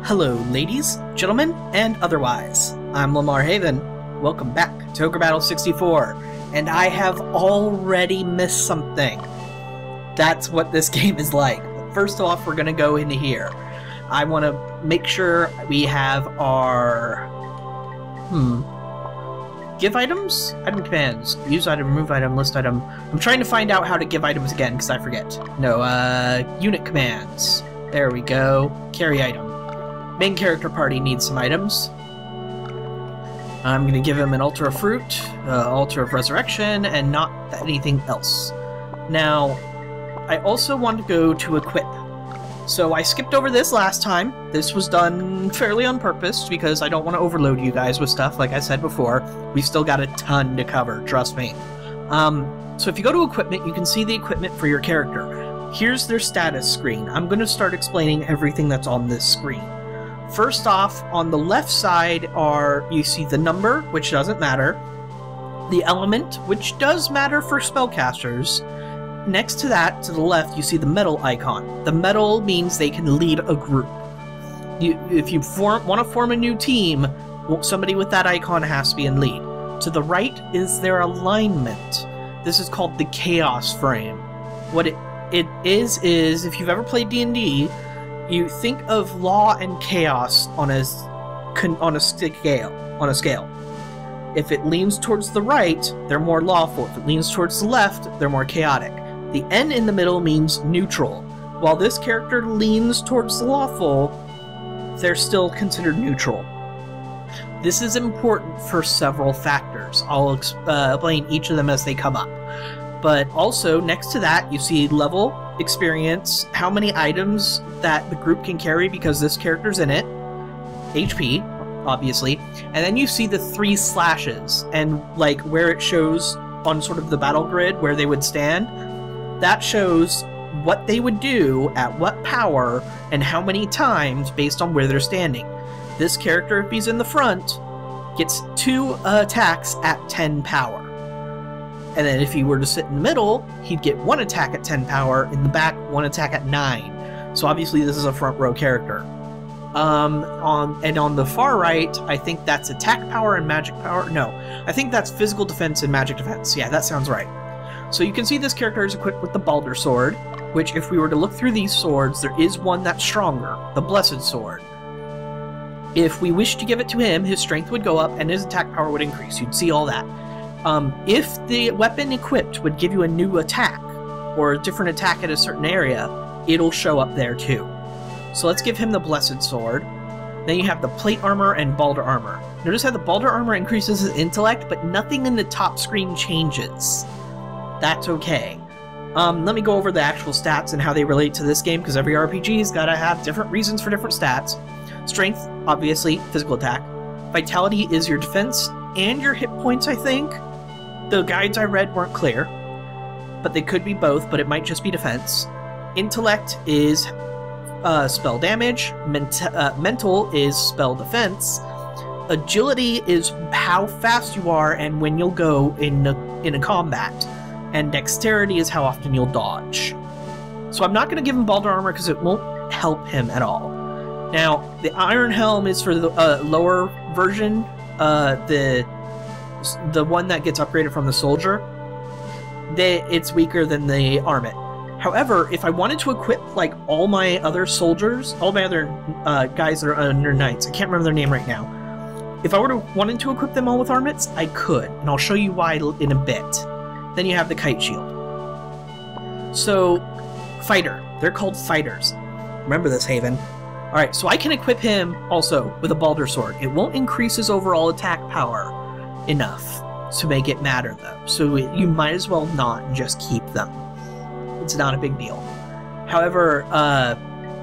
Hello, ladies, gentlemen, and otherwise. I'm Lamar Haven. Welcome back to Ogre Battle 64, and I have already missed something. That's what this game is like. But first off, we're going to go into here. I want to make sure we have our... Give items? Item commands. Use item, remove item, list item. I'm trying to find out how to give items again, because I forget. No, unit commands. There we go. Carry item. Main character party needs some items. I'm going to give him an altar of fruit, altar of resurrection, and not anything else. Now, I also want to go to equip. So I skipped over this last time. This was done fairly on purpose because I don't want to overload you guys with stuff, like I said before. We've still got a ton to cover, trust me. So if you go to equipment, you can see the equipment for your character. Here's their status screen. I'm going to start explaining everything that's on this screen. First off, on the left side you see the number, which doesn't matter, the element, which does matter for spellcasters. Next to that, to the left, you see the medal icon. The medal means they can lead a group. If you want to form a new team, somebody with that icon has to be in lead. To the right is their alignment. This is called the chaos frame. What it is if you've ever played D&D, you think of law and chaos on a scale. If it leans towards the right, they're more lawful. If it leans towards the left, they're more chaotic. The N in the middle means neutral. While this character leans towards the lawful, they're still considered neutral. This is important for several factors. I'll explain each of them as they come up. But also, next to that, you see level, experience, how many items that the group can carry because this character's in it, HP, obviously, and then you see the 3 slashes, and like where it shows on sort of the battle grid where they would stand, that shows what they would do at what power and how many times based on where they're standing. This character, if he's in the front, gets 2 attacks at 10 power. And then if he were to sit in the middle, he'd get 1 attack at 10 power, in the back, 1 attack at 9. So obviously this is a front row character. On the far right, I think that's attack power and magic power. No, I think that's physical defense and magic defense. Yeah, that sounds right. So you can see this character is equipped with the Balder Sword, which if we were to look through these swords, there is one that's stronger, the Blessed Sword. If we wish to give it to him, his strength would go up and his attack power would increase. You'd see all that. If the weapon equipped would give you a new attack, or a different attack at a certain area, it'll show up there too. So let's give him the Blessed Sword. Then you have the Plate Armor and Balder Armor. Notice how the Balder Armor increases his intellect, but nothing in the top screen changes. That's okay. Let me go over the actual stats and how they relate to this game, because every RPG's gotta have different reasons for different stats. Strength, obviously, physical attack. Vitality is your defense and your hit points, I think. The guides I read weren't clear, but they could be both, but it might just be defense. Intellect is spell damage. Mental is spell defense. Agility is how fast you are and when you'll go in a combat. And dexterity is how often you'll dodge. So I'm not going to give him Balder Armor because it won't help him at all. Now, the Iron Helm is for the lower version, the one that gets upgraded from the soldier. It's weaker than the armet. However, if I wanted to equip like all my other soldiers, all my other guys that are under knights, I can't remember their name right now. If I wanted to equip them all with armets, I could, and I'll show you why in a bit. Then you have the Kite Shield. So, fighter. They're called fighters. Remember this, Haven. Alright, so I can equip him also with a Balder Sword. It won't increase his overall attack power enough to make it matter, though. So you might as well not just keep them. It's not a big deal. However,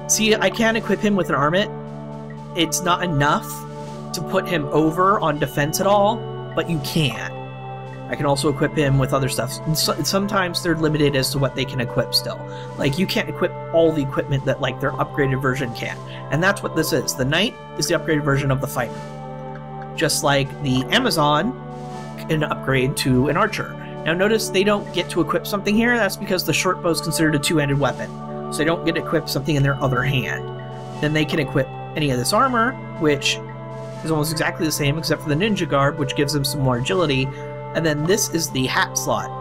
see, I can equip him with an armet. It's not enough to put him over on defense at all, but you can. I can also equip him with other stuff. Sometimes they're limited as to what they can equip still. Like, you can't equip all the equipment that, like, their upgraded version can. And that's what this is. The Knight is the upgraded version of the Fighter. Just like the Amazon can upgrade to an Archer. Now notice they don't get to equip something here. That's because the short bow is considered a two-handed weapon. So they don't get to equip something in their other hand. Then they can equip any of this armor, which is almost exactly the same except for the ninja garb, which gives them some more agility. And then this is the hat slot.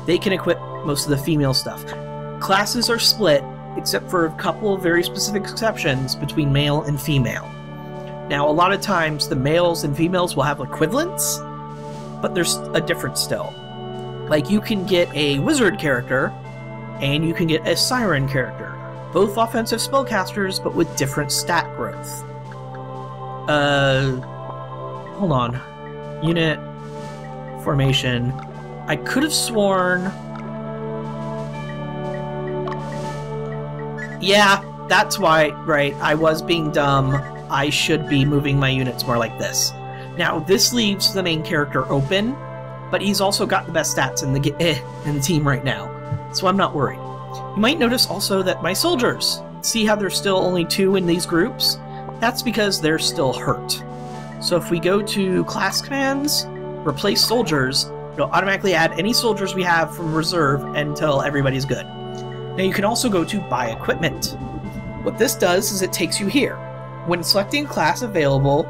They can equip most of the female stuff. Classes are split, except for a couple of very specific exceptions, between male and female. Now, a lot of times the males and females will have equivalents, but there's a difference still. Like, you can get a wizard character, and you can get a siren character. Both offensive spellcasters, but with different stat growth. Hold on. Unit formation. I could have sworn... Yeah, that's why, right, I was being dumb. I should be moving my units more like this. Now, this leaves the main character open, but he's also got the best stats in the team right now, so I'm not worried. You might notice also that my soldiers, see how there's still only 2 in these groups? That's because they're still hurt. So if we go to class commands, replace soldiers, it'll automatically add any soldiers we have from reserve until everybody's good. Now you can also go to buy equipment. What this does is it takes you here. When selecting class available,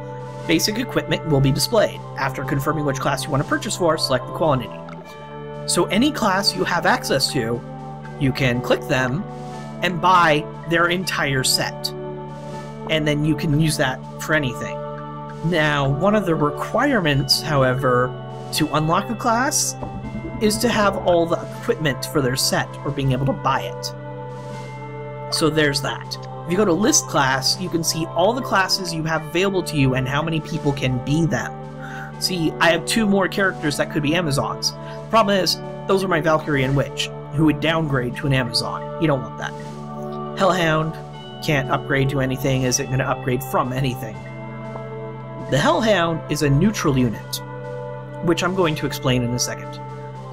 basic equipment will be displayed. After confirming which class you want to purchase for, select the quantity. So any class you have access to, you can click them and buy their entire set. And then you can use that for anything. Now, one of the requirements, however, to unlock a class is to have all the equipment for their set, or being able to buy it. So there's that. If you go to list class, you can see all the classes you have available to you and how many people can be them. See, I have 2 more characters that could be Amazons. The problem is, those are my Valkyrie and Witch, who would downgrade to an Amazon. You don't want that. Hellhound can't upgrade to anything, isn't going to upgrade from anything. The Hellhound is a neutral unit, which I'm going to explain in a second.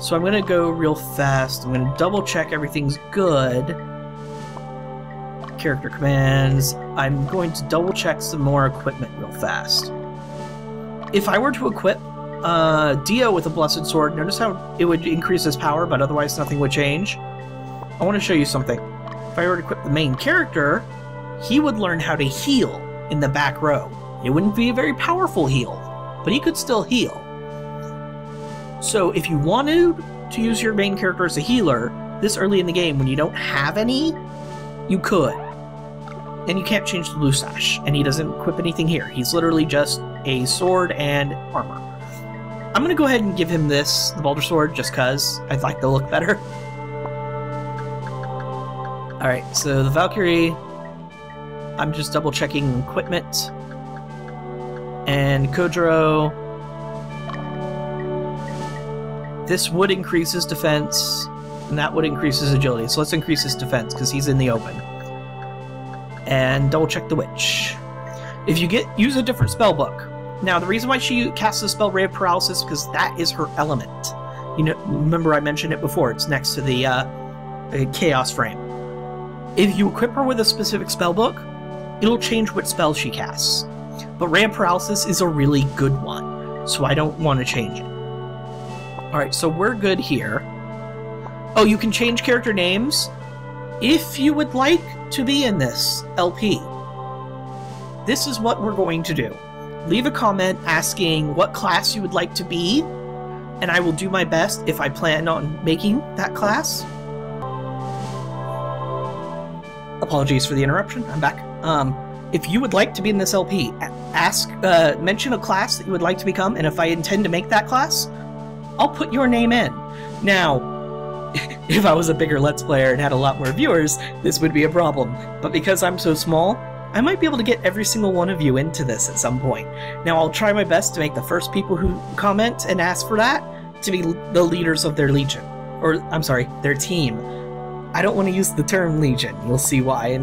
So I'm going to go real fast. I'm going to double check everything's good. Character commands. I'm going to double check some more equipment real fast. If I were to equip Dio with a Blessed Sword, notice how it would increase his power, but otherwise nothing would change? I want to show you something. If I were to equip the main character, he would learn how to heal in the back row. It wouldn't be a very powerful heal, but he could still heal. So if you wanted to use your main character as a healer this early in the game when you don't have any, you could. And you can't change the blue sash, and he doesn't equip anything here. He's literally just a sword and armor. I'm going to go ahead and give him this, the Balder Sword, just because I'd like the look better. Alright, so the Valkyrie, I'm just double checking equipment. And Kojiro, this would increase his defense, and that would increase his agility. So let's increase his defense, because he's in the open. And double check the Witch. If you use a different spell book. Now, the reason why she casts the spell Ray of Paralysis, because that is her element. You know, remember I mentioned it before, it's next to the Chaos Frame. If you equip her with a specific spell book, it'll change what spell she casts. But Ray of Paralysis is a really good one, so I don't want to change it. Alright, so we're good here. Oh, you can change character names if you would like to be in this LP. This is what we're going to do. Leave a comment asking what class you would like to be, and I will do my best if I plan on making that class. Apologies for the interruption, I'm back. If you would like to be in this LP, mention a class that you would like to become, and if I intend to make that class, I'll put your name in. Now, if I was a bigger Let's Player and had a lot more viewers, this would be a problem. But because I'm so small, I might be able to get every single one of you into this at some point. Now, I'll try my best to make the first people who comment and ask for that to be the leaders of their legion. Or, I'm sorry, their team. I don't want to use the term legion. You'll see why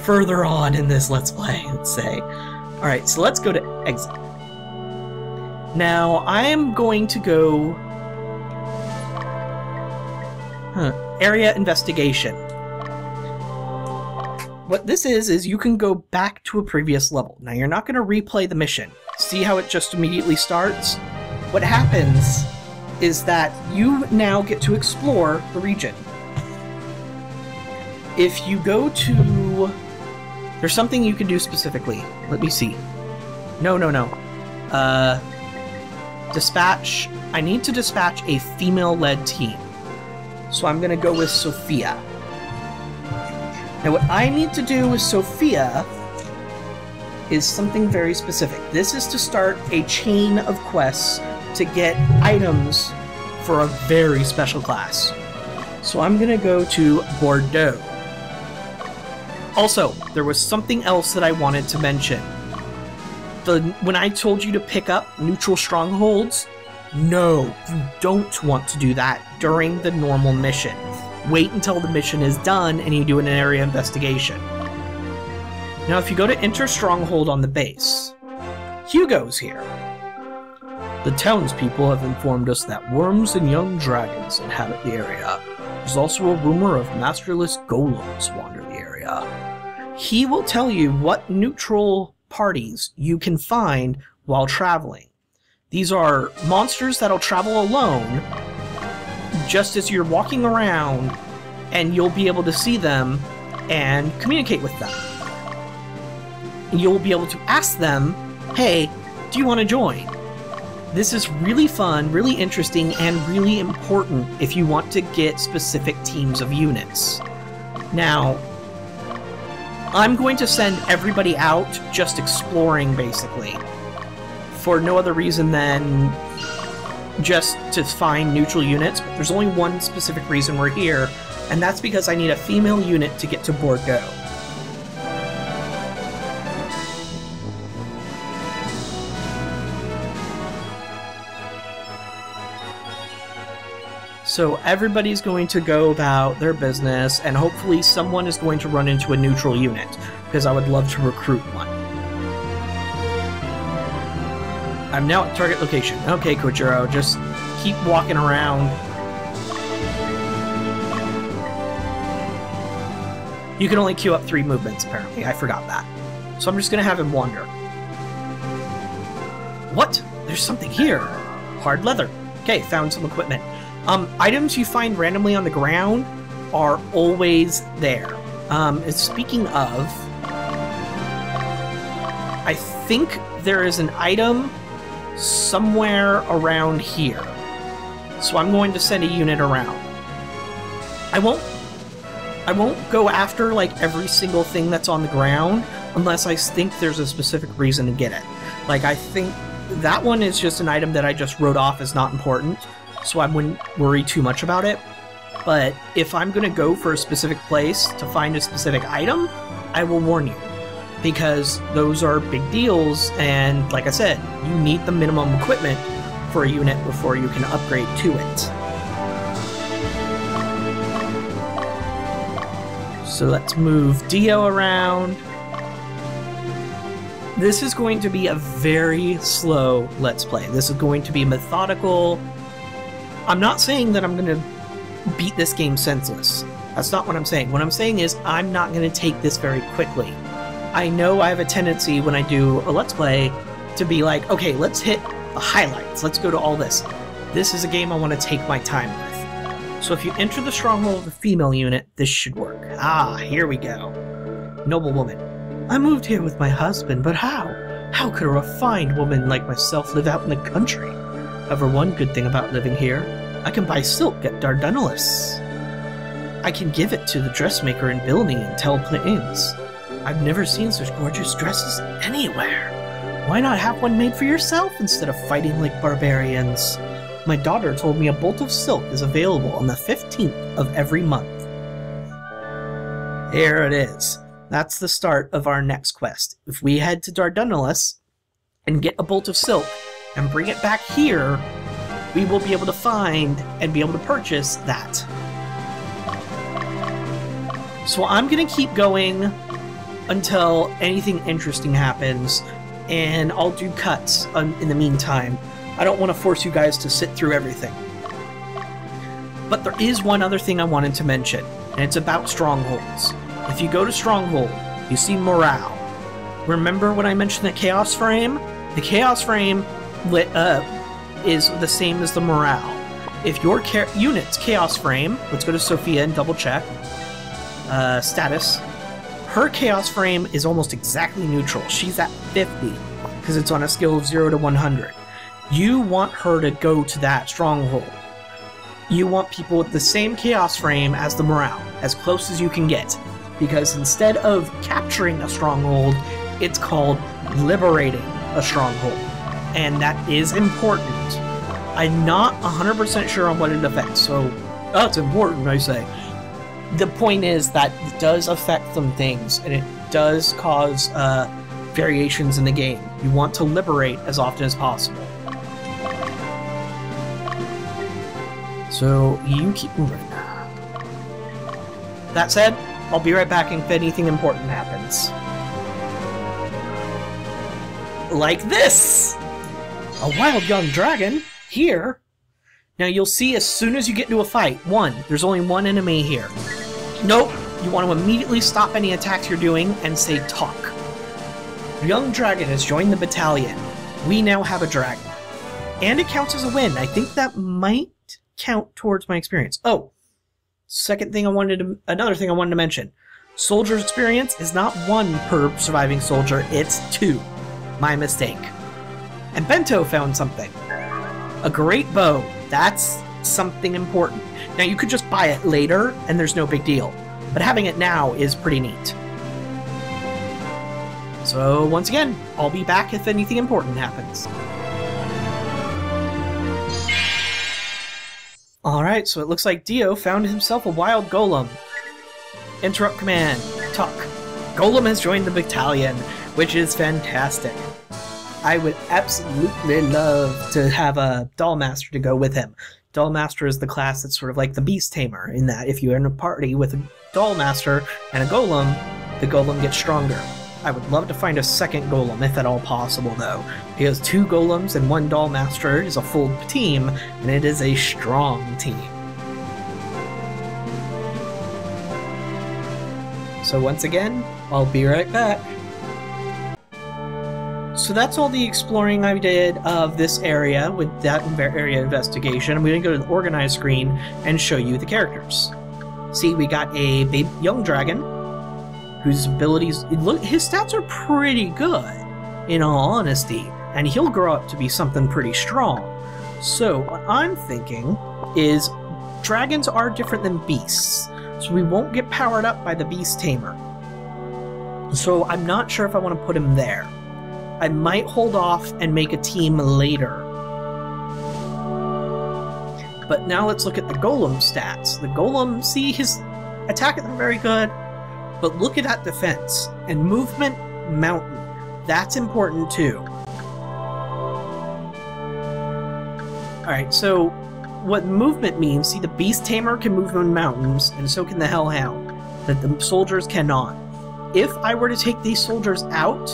further on in this Let's Play, let's say. Alright, so let's go to exit. Now, I am going to go... Area investigation. What this is you can go back to a previous level. Now, you're not going to replay the mission. See how it just immediately starts? What happens is that you now get to explore the region. If you go to... There's something you can do specifically. Let me see. No. Dispatch. I need to dispatch a female-led team. So I'm gonna go with Sophia. Now what I need to do with Sophia is something very specific. This is to start a chain of quests to get items for a very special class. So I'm gonna go to Bordeaux. Also, there was something else that I wanted to mention. When I told you to pick up neutral strongholds, no, you don't want to do that during the normal mission. Wait until the mission is done and you do an area investigation. Now if you go to enter stronghold on the base, Hugo's here. The townspeople have informed us that worms and young dragons inhabit the area. There's also a rumor of masterless golems wander the area. He will tell you what neutral parties you can find while traveling. These are monsters that'll travel alone just as you're walking around, and you'll be able to see them and communicate with them. You'll be able to ask them, hey, do you want to join? This is really fun, really interesting, and really important if you want to get specific teams of units. Now, I'm going to send everybody out just exploring, basically, for no other reason than just to find neutral units, but there's only one specific reason we're here, and that's because I need a female unit to get to Bordeaux. So everybody's going to go about their business, and hopefully someone is going to run into a neutral unit, because I would love to recruit one. I'm now at target location. Okay, Kojiro, just keep walking around. You can only queue up 3 movements, apparently. I forgot that. So I'm just going to have him wander. What? There's something here. Hard leather. Okay, found some equipment. Items you find randomly on the ground are always there. Speaking of, I think there is an item somewhere around here. So I'm going to send a unit around. I won't go after like every single thing that's on the ground unless I think there's a specific reason to get it. Like I think that one is just an item that I just wrote off as not important, so I wouldn't worry too much about it. But if I'm going to go for a specific place to find a specific item, I will warn you. Because those are big deals, and like I said, you need the minimum equipment for a unit before you can upgrade to it. So let's move Dio around. This is going to be a very slow Let's Play. This is going to be methodical. I'm not saying that I'm going to beat this game senseless. That's not what I'm saying. What I'm saying is I'm not going to take this very quickly. I know I have a tendency when I do a Let's Play to be like, okay, let's hit the highlights. Let's go to all this. This is a game I want to take my time with. So if you enter the Stronghold of the female unit, this should work. Ah, here we go. Noble woman. I moved here with my husband, but how? How could a refined woman like myself live out in the country? However, one good thing about living here, I can buy silk at Dardanellis. I can give it to the dressmaker in building in Tel Plains. I've never seen such gorgeous dresses anywhere. Why not have one made for yourself instead of fighting like barbarians? My daughter told me a bolt of silk is available on the 15th of every month. Here it is. That's the start of our next quest. If we head to Dardanellis and get a bolt of silk and bring it back here, we will be able to find and be able to purchase that. So I'm going to keep going until anything interesting happens, and I'll do cuts in the meantime. I don't want to force you guys to sit through everything. But there is one other thing I wanted to mention, and it's about Strongholds. If you go to Stronghold, you see morale. Remember when I mentioned the Chaos Frame? The Chaos Frame is the same as the morale. If your unit's Chaos Frame, let's go to Sophia and double check. Status. Her chaos frame is almost exactly neutral. She's at 50 because it's on a scale of 0 to 100. You want her to go to that stronghold. You want people with the same chaos frame as the morale, as close as you can get. Because instead of capturing a stronghold, it's called liberating a stronghold. And that is important. I'm not 100% sure on what it affects, so it's important, I say. The point is that it does affect some things, and it does cause variations in the game. You want to liberate as often as possible. So you keep moving. That said, I'll be right back if anything important happens. Like this! A wild young dragon here. Now you'll see as soon as you get into a fight, there's only one enemy here. Nope, you want to immediately stop any attacks you're doing and say talk. Young dragon has joined the battalion. We now have a dragon. And it counts as a win. I think that might count towards my experience. Oh, another thing I wanted to mention. Soldier's experience is not 1 per surviving soldier, it's 2. My mistake. And Bento found something. A great bow. That's something important. Now you could just buy it later and there's no big deal, but having it now is pretty neat. So once again, I'll be back if anything important happens. Alright, so it looks like Dio found himself a wild golem. Interrupt command. Talk. Golem has joined the battalion, which is fantastic. I would absolutely love to have a Dollmaster to go with him. Dollmaster is the class that's sort of like the Beast Tamer, in that if you're in a party with a Dollmaster and a Golem, the Golem gets stronger. I would love to find a second Golem, if at all possible, though, because 2 Golems and 1 Dollmaster is a full team, and it is a strong team. So once again, I'll be right back. So that's all the exploring I did of this area with that area investigation. I'm going to go to the organized screen and show you the characters. See, we got a young dragon whose abilities, his stats are pretty good, in all honesty, and he'll grow up to be something pretty strong. So what I'm thinking is dragons are different than beasts, so we won't get powered up by the Beast Tamer. So I'm not sure if I want to put him there. I might hold off and make a team later. But now let's look at the Golem stats. The Golem, see, his attack isn't very good, but look at that defense. And movement, mountain. That's important too. Alright, so what movement means, see, the Beast Tamer can move on mountains, and so can the Hellhound, but the soldiers cannot. If I were to take these soldiers out,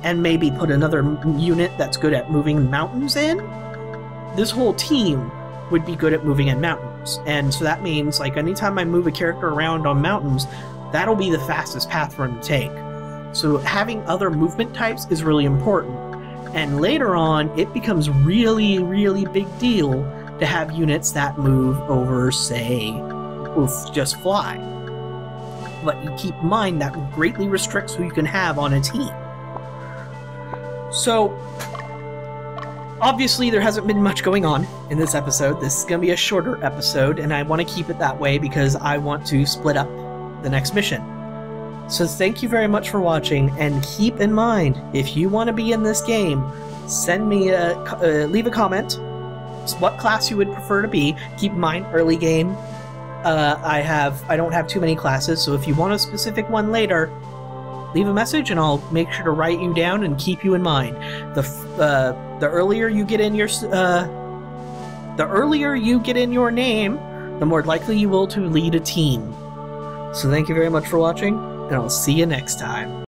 and maybe put another unit that's good at moving mountains in, this whole team would be good at moving in mountains. And so that means, like, anytime I move a character around on mountains, that'll be the fastest path for him to take. So having other movement types is really important. And later on, it becomes really, really big deal to have units that move over, say, just fly. But you keep in mind that greatly restricts who you can have on a team. So, obviously there hasn't been much going on in this episode. This is going to be a shorter episode, and I want to keep it that way because I want to split up the next mission. So thank you very much for watching, and keep in mind, if you want to be in this game, send me leave a comment what class you would prefer to be. Keep in mind, early game, I don't have too many classes, so if you want a specific one later, leave a message and I'll make sure to write you down and keep you in mind. The earlier you get in your name, the more likely you will to lead a team. So thank you very much for watching, and I'll see you next time.